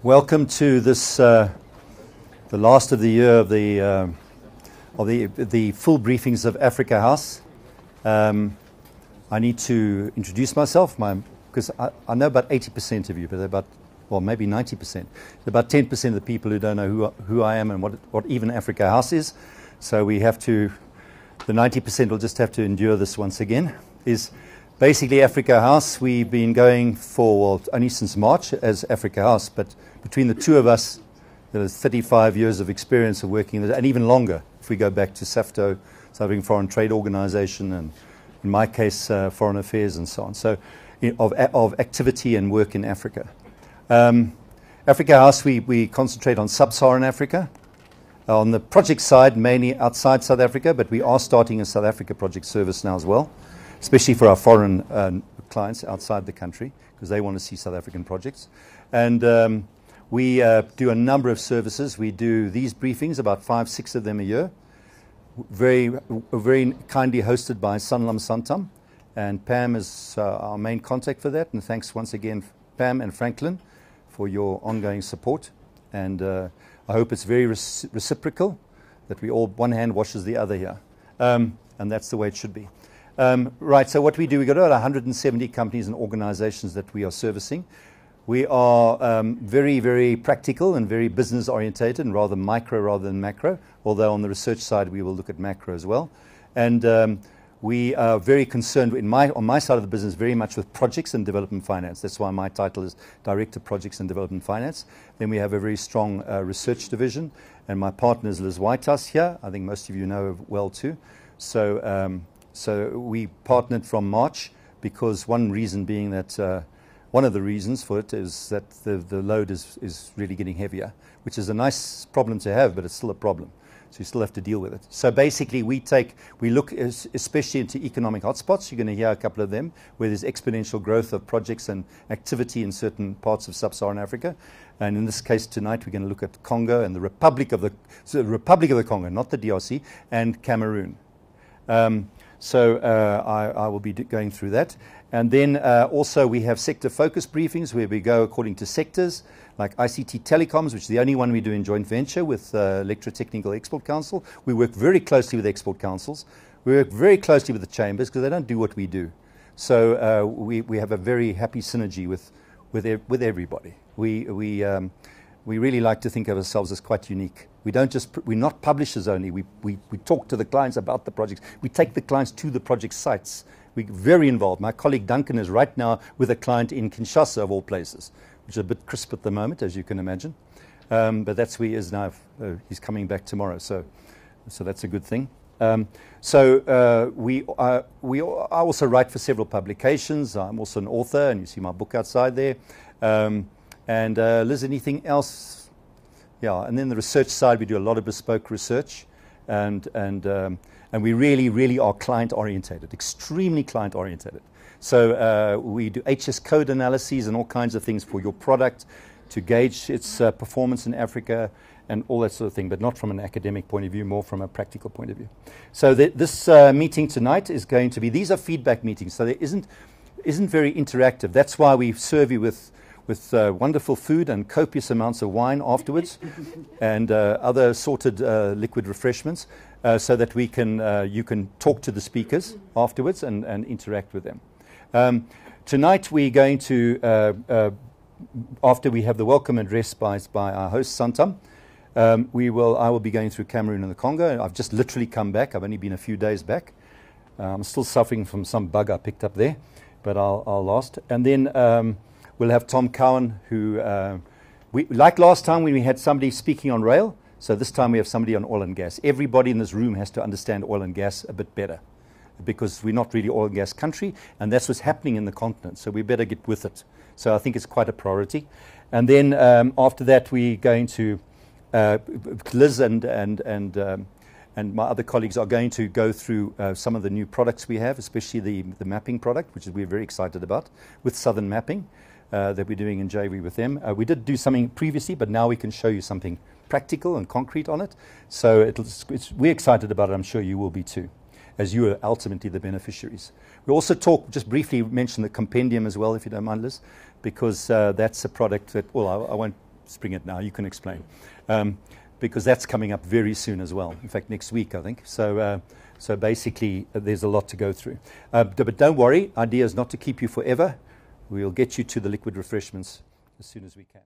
Welcome to this, the last of the year of the full briefings of Africa House. I need to introduce myself, because I know about 80% of you, but maybe 90%. About 10% of the people who don't know who I am and what even Africa House is. So we have to, the 90% will just have to endure this once again. Is basically Africa House. We've been going for only since March as Africa House, but between the two of us, there's 35 years of experience of working, and even longer if we go back to SAFTO, South African Foreign Trade Organization, and in my case, Foreign Affairs and so on. So of activity and work in Africa. Africa House, we concentrate on sub-Saharan Africa. On the project side, mainly outside South Africa, but we are starting a South Africa project service now as well, especially for our foreign clients outside the country, because they want to see South African projects. And we do a number of services. We do these briefings, about 5-6 of them a year, very kindly hosted by Sanlam Santam. And Pam is our main contact for that. And thanks once again, Pam and Franklin, for your ongoing support. And I hope it's very reciprocal, that we all, one hand washes the other here. And that's the way it should be. Right, so what we do, we've got about 170 companies and organizations that we are servicing. We are very, very practical and very business orientated, and rather micro rather than macro, although on the research side we will look at macro as well. And we are very concerned on my side of the business very much with projects and development finance. That's why my title is Director of Projects and Development Finance. Then we have a very strong research division, and my partner is Liz Whitehouse here. I think most of you know her well too. So we partnered from March, because one reason being that one of the reasons for it is that the load is really getting heavier, which is a nice problem to have, but it's still a problem. So you still have to deal with it. So basically we look especially into economic hotspots. You're going to hear a couple of them, where there's exponential growth of projects and activity in certain parts of sub-Saharan Africa. And in this case tonight, we're going to look at Congo and the Republic of the Congo, not the DRC, and Cameroon. So I will be going through that. And then also we have sector focus briefings, where we go according to sectors, like ICT Telecoms, which is the only one we do in joint venture with Electrotechnical Export Council. We work very closely with export councils. We work very closely with the chambers, because they don't do what we do. So we have a very happy synergy with everybody. We really like to think of ourselves as quite unique. We're not publishers only. We talk to the clients about the projects. We take the clients to the project sites. We're very involved. My colleague Duncan is right now with a client in Kinshasa, of all places, which is a bit crisp at the moment, as you can imagine. But that's where he is now. He's coming back tomorrow, so that's a good thing. I also write for several publications. I'm also an author, and you see my book outside there. And Liz, anything else? Yeah, and then the research side, we do a lot of bespoke research, and we really, really are client-orientated, extremely client-orientated. So we do HS code analyses and all kinds of things for your product to gauge its performance in Africa and all that sort of thing, but not from an academic point of view, more from a practical point of view. So this meeting tonight is going to be, these are feedback meetings, so there isn't very interactive. That's why we serve you with wonderful food and copious amounts of wine afterwards, and other assorted liquid refreshments, so that you can talk to the speakers afterwards and interact with them. Tonight we're going to, after we have the welcome address by our host Santam, I will be going through Cameroon and the Congo. I've just literally come back. I've only been a few days back. I'm still suffering from some bug I picked up there, but I'll last. And then we'll have Tom Cowan, who, like last time when we had somebody speaking on rail, so this time we have somebody on oil and gas. Everybody in this room has to understand oil and gas a bit better, because we're not really oil and gas country, and that's what's happening in the continent, so we better get with it. So I think it's quite a priority. And then after that, we're going to, Liz and my other colleagues are going to go through some of the new products we have, especially the mapping product, which we're very excited about, with Southern Mapping. That we're doing in JV with them. We did do something previously, but now we can show you something practical and concrete on it. So we're excited about it. I'm sure you will be too, as you are ultimately the beneficiaries. We also just briefly mention the compendium as well, if you don't mind, Liz, because that's a product that, well, I won't spring it now. You can explain. Because that's coming up very soon as well. In fact, next week, I think. So basically, there's a lot to go through. But don't worry, idea is not to keep you forever. We'll get you to the liquid refreshments as soon as we can.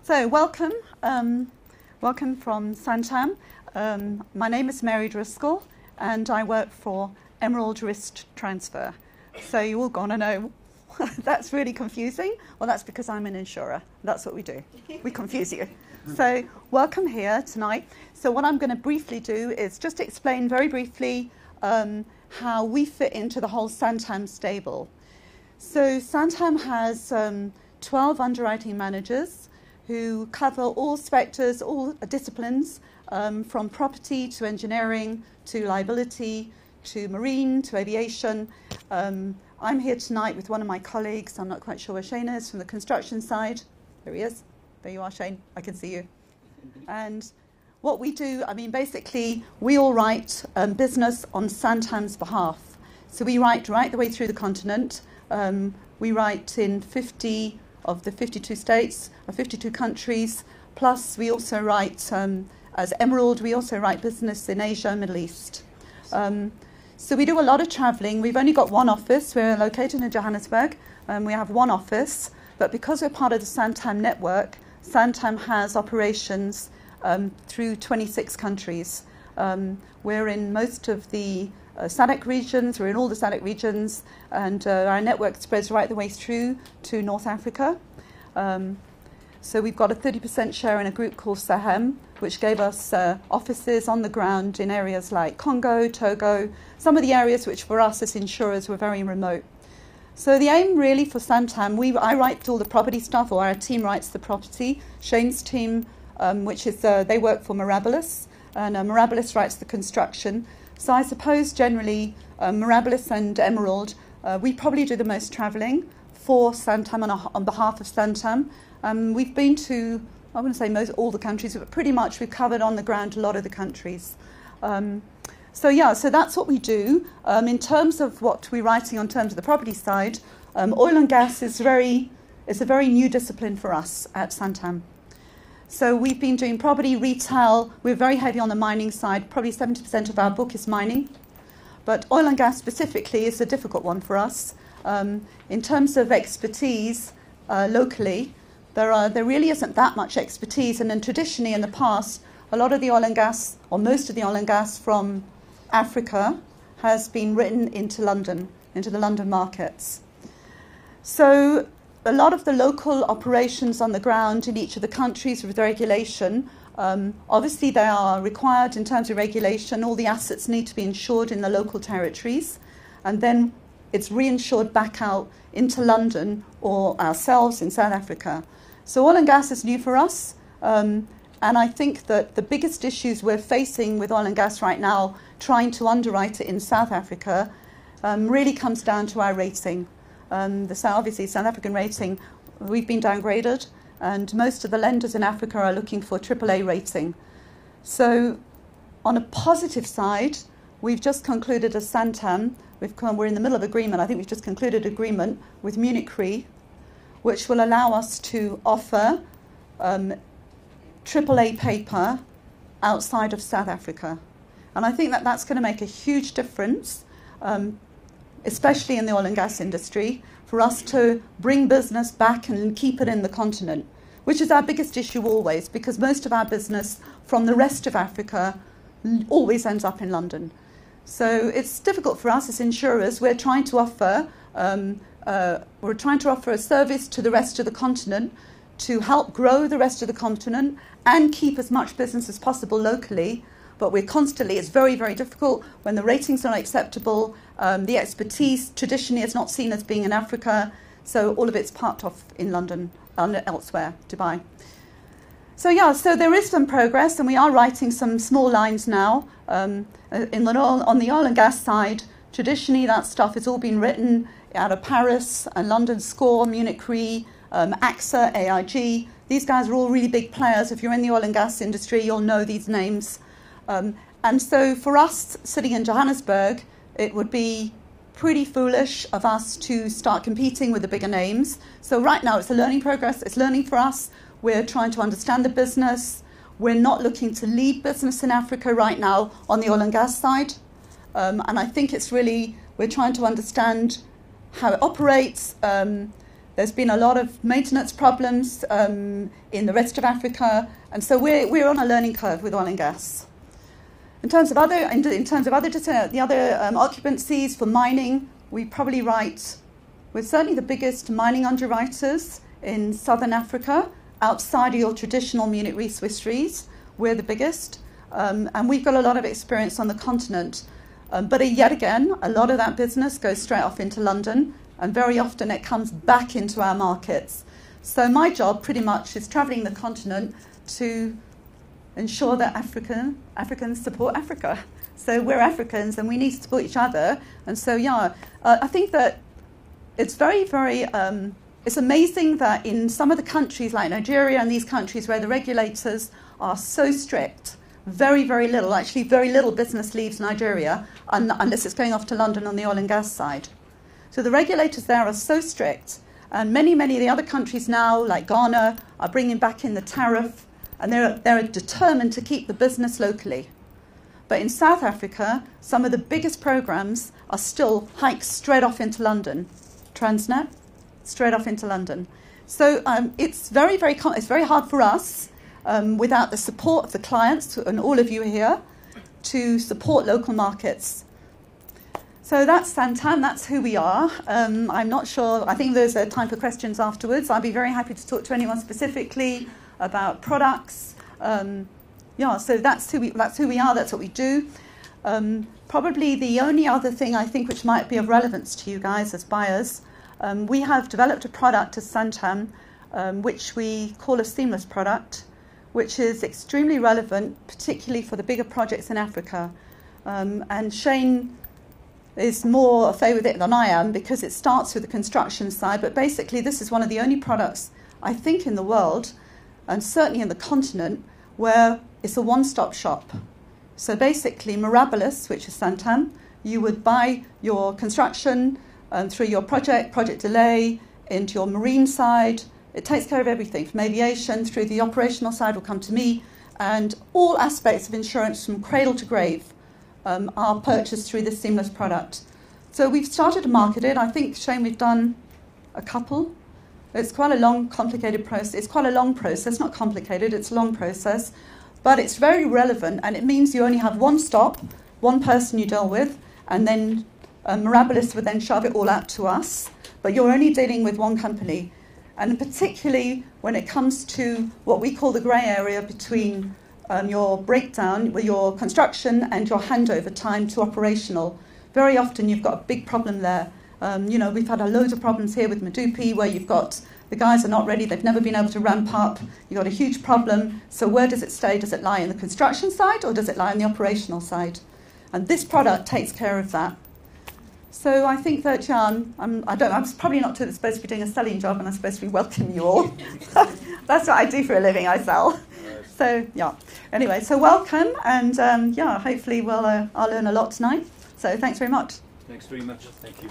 So welcome. Welcome from Santam. My name is Mary Driscoll, and I work for Emerald Risk Transfer. So you're all going to know, that's really confusing. Well, that's because I'm an insurer. That's what we do. We confuse you. So welcome here tonight. So what I'm going to briefly do is just explain very briefly how we fit into the whole Santam stable. So Santam has 12 underwriting managers who cover all spectres, all disciplines, from property to engineering to liability to marine to aviation. I'm here tonight with one of my colleagues. I'm not quite sure where Shane is, from the construction side. There he is. There you are, Shane. I can see you. And what we do, I mean, basically, we all write business on Santam's behalf. So we write right the way through the continent. We write in 50 of the 52 states, or 52 countries. Plus, we also write, as Emerald, we also write business in Asia and Middle East. So we do a lot of travelling. We've only got one office. We're located in Johannesburg. We have one office. But because we're part of the Santam network, Santam has operations through 26 countries. We're in most of the SADC regions. We're in all the SADC regions. And our network spreads right the way through to North Africa. So we've got a 30% share in a group called Sahem, which gave us offices on the ground in areas like Congo, Togo, some of the areas which for us as insurers were very remote. So the aim really for Santam, I write all the property stuff, or our team writes the property. Shane's team, which is, they work for Mirabilis, and Mirabilis writes the construction. So I suppose generally Mirabilis and Emerald, we probably do the most travelling for Santam on behalf of Santam. We've been to, I wouldn't say all the countries, but pretty much we've covered on the ground a lot of the countries. So that's what we do. In terms of what we're writing on terms of the property side, oil and gas is a very new discipline for us at Santam. So we've been doing property, retail. We're very heavy on the mining side. Probably 70% of our book is mining. But oil and gas specifically is a difficult one for us. In terms of expertise locally, there really isn't that much expertise. And then traditionally in the past, a lot of the oil and gas, or most of the oil and gas from Africa has been written into London, into the London markets. So a lot of the local operations on the ground in each of the countries with regulation, obviously they are required in terms of regulation. All the assets need to be insured in the local territories, and then it's reinsured back out into London or ourselves in South Africa. So oil and gas is new for us, and I think that the biggest issues we're facing with oil and gas right now, trying to underwrite it in South Africa, really comes down to our rating. Obviously, South African rating, we've been downgraded, and most of the lenders in Africa are looking for AAA rating. So on a positive side, we've just concluded a Santam. We're in the middle of agreement. I think we've just concluded agreement with Munich Re, which will allow us to offer AAA paper outside of South Africa. And I think that that's going to make a huge difference, especially in the oil and gas industry, for us to bring business back and keep it in the continent, which is our biggest issue always, because most of our business from the rest of Africa always ends up in London. So it's difficult for us as insurers. We're trying to offer a service to the rest of the continent to help grow the rest of the continent and keep as much business as possible locally. But it's very, very difficult when the ratings are not acceptable. The expertise traditionally is not seen as being in Africa. So all of it's parked off in London and elsewhere, Dubai. So there is some progress, and we are writing some small lines now. On the oil and gas side, traditionally that stuff has all been written out of Paris, and London SCOR, Munich Re, AXA, AIG. These guys are all really big players. If you're in the oil and gas industry, you'll know these names. And so for us sitting in Johannesburg, it would be pretty foolish of us to start competing with the bigger names. So right now it's a learning progress. It's learning for us. We're trying to understand the business. We're not looking to lead business in Africa right now on the oil and gas side. And I think it's really, we're trying to understand how it operates. There's been a lot of maintenance problems in the rest of Africa. And so we're on a learning curve with oil and gas. In terms of other occupancies for mining, we probably write, we're certainly the biggest mining underwriters in Southern Africa, outside of your traditional Munich Re Swiss Res. We're the biggest, and we've got a lot of experience on the continent. But yet again, a lot of that business goes straight off into London, and very often it comes back into our markets. So my job pretty much is travelling the continent to ensure that Africans support Africa. So we're Africans and we need to support each other. And so, I think that it's very, very, it's amazing that in some of the countries like Nigeria and these countries where the regulators are so strict, very, very little business leaves Nigeria unless it's going off to London on the oil and gas side. So the regulators there are so strict. And many of the other countries now, like Ghana, are bringing back in the tariff. And they're determined to keep the business locally. But in South Africa, some of the biggest programs are still hiked straight off into London. Transnet, straight off into London. So it's very hard for us, without the support of the clients and all of you here, to support local markets. So that's Santam, that's who we are. I'm not sure, I think there's a time for questions afterwards. I'll be very happy to talk to anyone specifically about products. So that's who we are, that's what we do. Probably the only other thing I think which might be of relevance to you guys as buyers, we have developed a product as Santam, which we call a seamless product, which is extremely relevant, particularly for the bigger projects in Africa. And Shane is more familiar with it than I am because it starts with the construction side, but basically this is one of the only products, I think, in the world, and certainly in the continent, where it's a one-stop shop. So basically, Mirabilis, which is Santam, you would buy your construction through your project delay, into your marine side. It takes care of everything, from aviation through the operational side will come to me, and all aspects of insurance from cradle to grave are purchased through this seamless product. So we've started to market it. I think, Shane, we've done a couple. It's quite a long, complicated process. It's quite a long process, not complicated, it's a long process. But it's very relevant, and it means you only have one stop, one person you deal with, and then Mirabilis would then shove it all out to us. But you're only dealing with one company. And particularly when it comes to what we call the grey area between your breakdown, with your construction and your handover time to operational, very often you've got a big problem there. We've had loads of problems here with Medupi where you've got the guys are not ready, they've never been able to ramp up, you've got a huge problem. So where does it stay? Does it lie in the construction side or does it lie on the operational side? And this product takes care of that. So I think that I'm probably not supposed to be doing a selling job, and I'm supposed to be welcoming you all. That's what I do for a living, I sell. So anyway, so welcome, and hopefully I'll learn a lot tonight. So thanks very much. Thanks very much. Thank you.